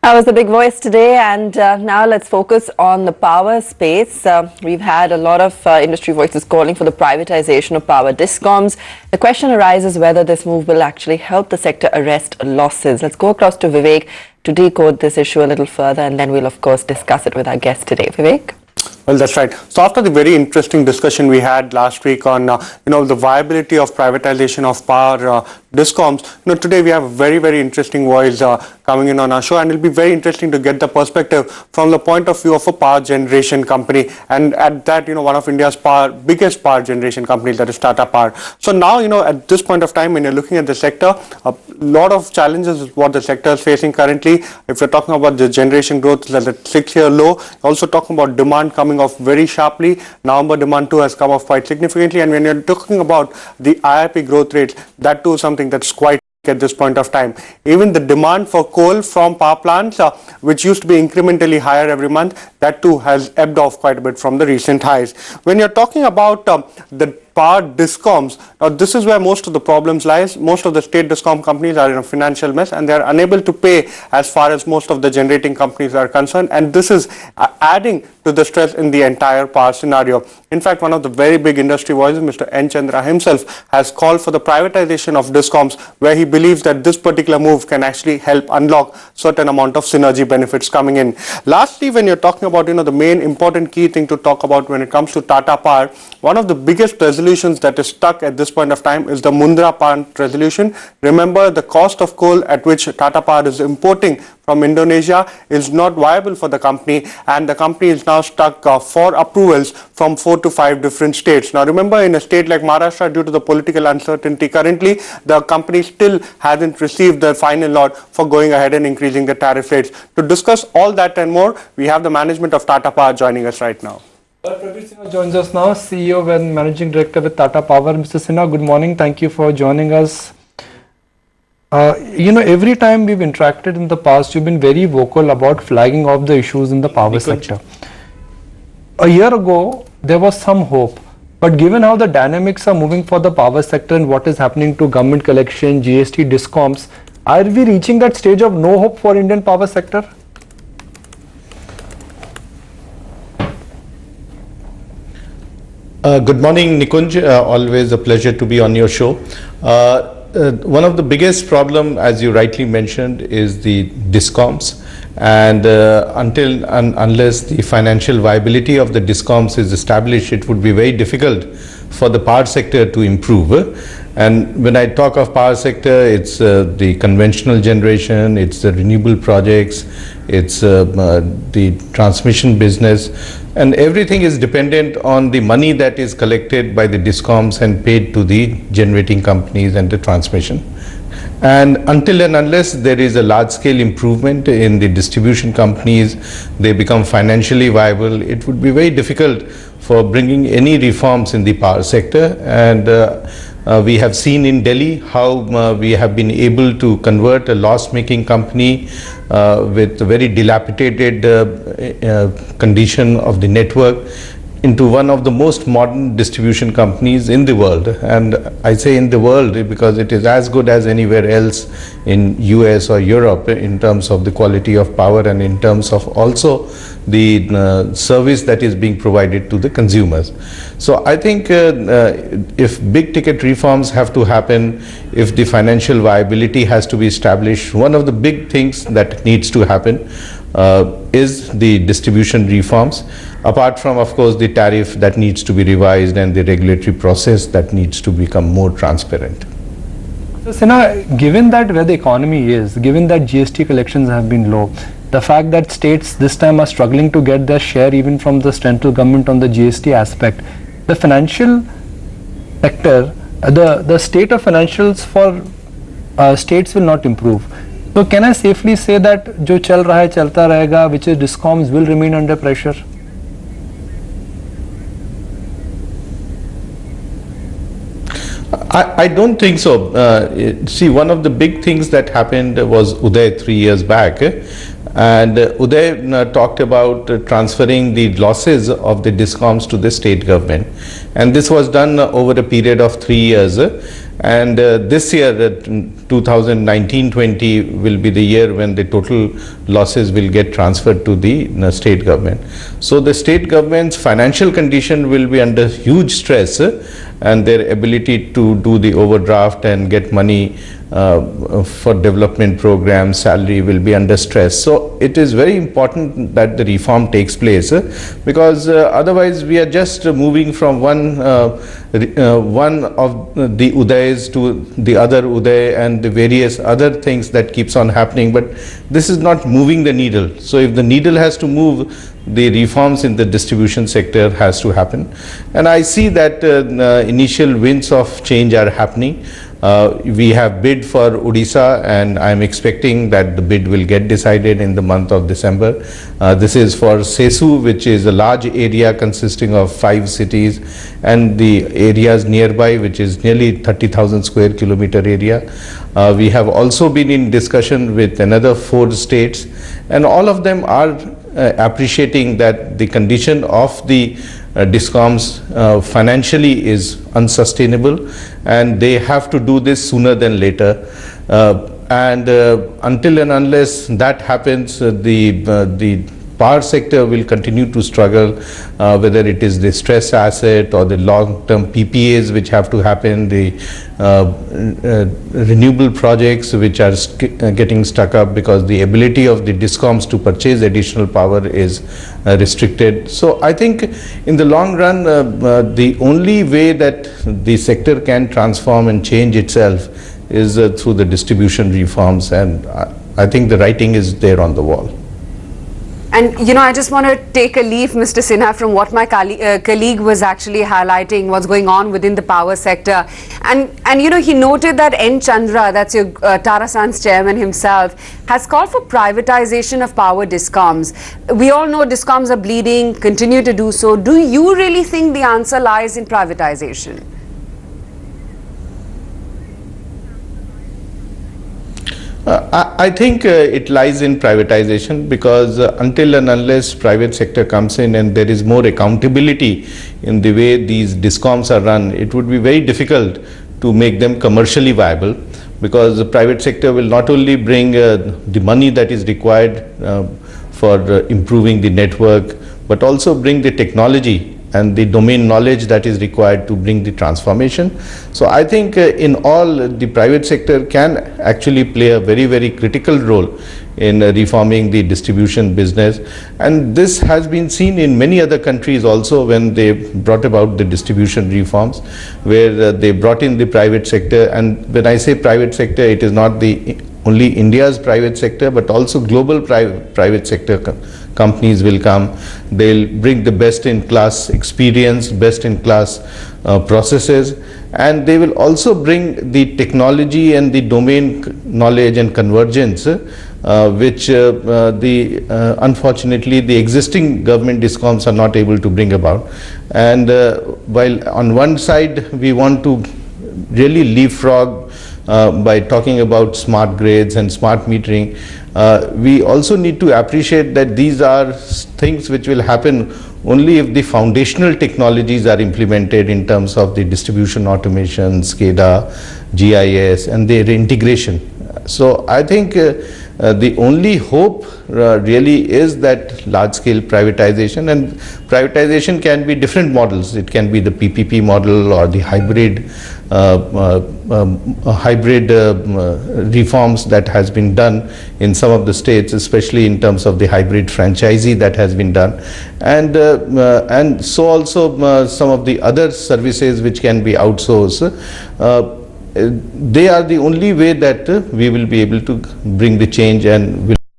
That was the big voice today, and now let's focus on the power space. We've had a lot of industry voices calling for the privatization of power DISCOMS. The question arises whether this move will actually help the sector arrest losses. Let's go across to Vivek to decode this issue a little further, and then we'll of course discuss it with our guest today. Vivek? Well, that's right. So after the very interesting discussion we had last week on, the viability of privatization of power DISCOMS, today we have a very, very interesting voice coming in on our show, and it'll be very interesting to get the perspective from the point of view of a power generation company, and at that, one of India's biggest power generation companies, that is Tata Power. So now, at this point of time, when you're looking at the sector, a lot of challenges is what the sector is facing currently. If you're talking about the generation growth is at a 6-year low, also talking about demand coming off very sharply. November demand too has come off quite significantly, and when you're talking about the IIP growth rates, that too is something that's quite at this point of time. Even the demand for coal from power plants, which used to be incrementally higher every month, that too has ebbed off quite a bit from the recent highs. When you're talking about the power DISCOMs, now this is where most of the problems lies. Most of the state DISCOM companies are in a financial mess, and they are unable to pay as far as most of the generating companies are concerned, and this is adding to the stress in the entire power scenario. In fact, one of the very big industry voices, Mr. N. Chandra himself, has called for the privatization of DISCOMs, where he believes that this particular move can actually help unlock certain amount of synergy benefits coming in. Lastly, when you're talking about the main important key thing to talk about when it comes to Tata Power, one of the biggest resolutions that is stuck at this point of time is the Mundra plant resolution. Remember, the cost of coal at which Tata Power is importing from Indonesia is not viable for the company, and the company is now stuck for approvals from 4 to 5 different states. Now remember, in a state like Maharashtra, due to the political uncertainty currently, the company still hasn't received the final lot for going ahead and increasing the tariff rates. To discuss all that and more, we have the management of Tata Power joining us right now. Praveer Sinha joins us now, CEO and Managing Director with Tata Power. Mr. Sinha, good morning. Thank you for joining us. Every time we've interacted in the past, you've been very vocal about flagging off the issues in the power sector. A year ago, there was some hope, but given how the dynamics are moving for the power sector and what is happening to government collection, GST, DISCOMs, are we reaching that stage of no hope for Indian power sector? Good morning, Nikunj. Always a pleasure to be on your show. One of the biggest problem, as you rightly mentioned, is the DISCOMs, and unless the financial viability of the DISCOMs is established, it would be very difficult for the power sector to improve. And when I talk of power sector, it's the conventional generation, it's the renewable projects, it's the transmission business, and everything is dependent on the money that is collected by the DISCOMs and paid to the generating companies and the transmission. And until and unless there is a large-scale improvement in the distribution companies, they become financially viable, it would be very difficult for bringing any reforms in the power sector. And we have seen in Delhi how we have been able to convert a loss-making company with a very dilapidated condition of the network into one of the most modern distribution companies in the world. And I say in the world because it is as good as anywhere else in US or Europe in terms of the quality of power and in terms of also the service that is being provided to the consumers. So I think if big ticket reforms have to happen, if the financial viability has to be established, one of the big things that needs to happen is the distribution reforms, apart from, of course, the tariff that needs to be revised and the regulatory process that needs to become more transparent. So, Sinha, given that where the economy is, given that GST collections have been low, the fact that states this time are struggling to get their share even from the central government on the GST aspect, the financial sector, the state of financials for states will not improve. So can I safely say that jo chal raha hai chalta rahega, which is DISCOMs, will remain under pressure? I don't think so. See, one of the big things that happened was Uday 3 years back, and Uday talked about transferring the losses of the DISCOMs to the state government, and this was done over a period of 3 years. And this year, 2019-20 will be the year when the total losses will get transferred to the state government. So the state government's financial condition will be under huge stress, and their ability to do the overdraft and get money for development programs, salary will be under stress. So it is very important that the reform takes place, because otherwise we are just moving from one of the Udays to the other Uday and the various other things that keeps on happening, but this is not moving the needle. So if the needle has to move, the reforms in the distribution sector has to happen. And I see that initial winds of change are happening. We have bid for Odisha, and I am expecting that the bid will get decided in the month of December. This is for Sesu, which is a large area consisting of 5 cities, and the areas nearby, which is nearly 30,000 square kilometer area. We have also been in discussion with another 4 states, and all of them are appreciating that the condition of the DISCOMS financially is unsustainable, and they have to do this sooner than later. Until and unless that happens, the power sector will continue to struggle, whether it is the stress asset or the long-term PPAs which have to happen, the renewable projects which are getting stuck up because the ability of the DISCOMs to purchase additional power is restricted. So I think in the long run, the only way that the sector can transform and change itself is through the distribution reforms, and I think the writing is there on the wall. And I just want to take a leaf, Mr. Sinha, from what my colleague was actually highlighting, what's going on within the power sector. And he noted that N. Chandra, that's your Tata Sons chairman himself, has called for privatization of power DISCOMs. We all know DISCOMs are bleeding, continue to do so. Do you really think the answer lies in privatization? I think it lies in privatization, because until and unless private sector comes in and there is more accountability in the way these DISCOMs are run, it would be very difficult to make them commercially viable, because the private sector will not only bring the money that is required for improving the network, but also bring the technology and the domain knowledge that is required to bring the transformation. So I think in all, the private sector can actually play a very, very critical role in reforming the distribution business. And this has been seen in many other countries also, when they brought about the distribution reforms, where they brought in the private sector. And when I say private sector, it is not only India's private sector, but also global private sector companies will come. They'll bring the best in class experience, best in class processes, and they will also bring the technology and the domain knowledge and convergence, which unfortunately the existing government DISCOMs are not able to bring about. And while on one side we want to really leapfrog by talking about smart grids and smart metering, we also need to appreciate that these are things which will happen only if the foundational technologies are implemented in terms of the distribution automation, SCADA, GIS, and their integration. So I think the only hope really is that large-scale privatization, and privatization can be different models. It can be the PPP model or the hybrid reforms that has been done in some of the states, especially in terms of the hybrid franchisee that has been done, and so also some of the other services which can be outsourced. They are the only way that we will be able to bring the change and will